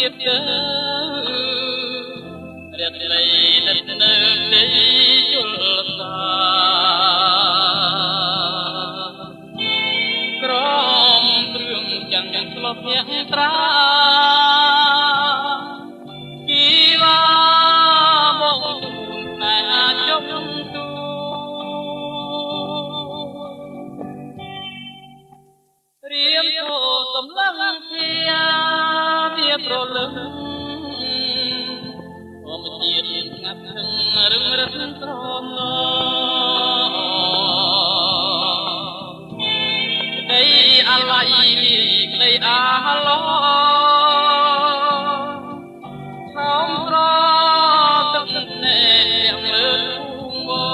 ៀបទៅរាត្រីនិតនៅទីយល់សាក្រមគ្រឿងចាំងឆ្លប់ញាក់ត្រាគីវ៉ាមកតែអាចជុំទូរៀមធោសំឡឹងជាប្រលឹងធម្មជាតិស្ងាត់ខឹងរឹងរឹងត្រមក្តីអាឡ័យក្តីអាឡោថោមត្រទឹកណែទាំងលើភូមិ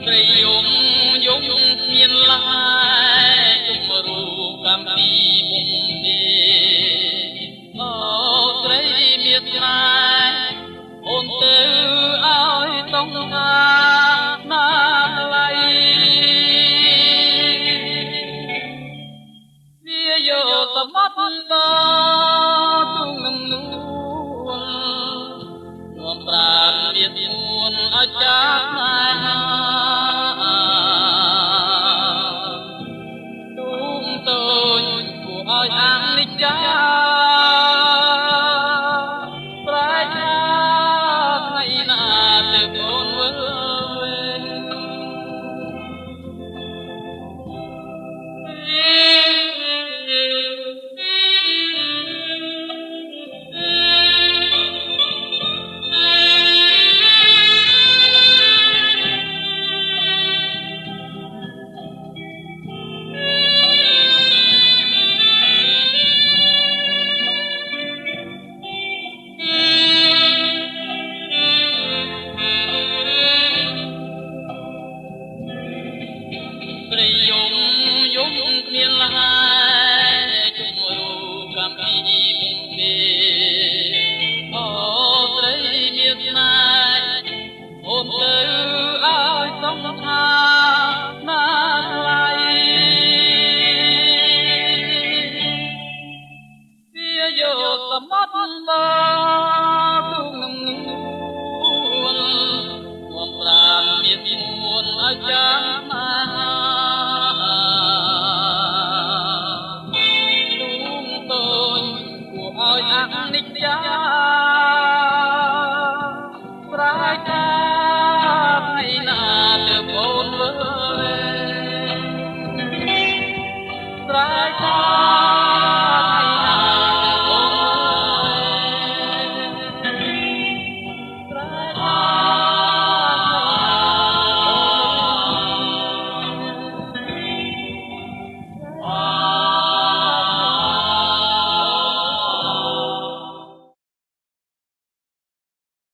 ត្រីយំគ្មានឡាយជុំរូបកម្មពីមុខអូត្រីមានស្នេហ៍អូនទៅឲ្យต้องការណាថ្លៃវាយកសមុទ្រដល់ទូនឹងនួននាំប្រាណវានួនឲ្យចាស់ស្នេហាទូងតូចគួរឲ្យអាងនិច្ចាត្រីយំគ្មានឡា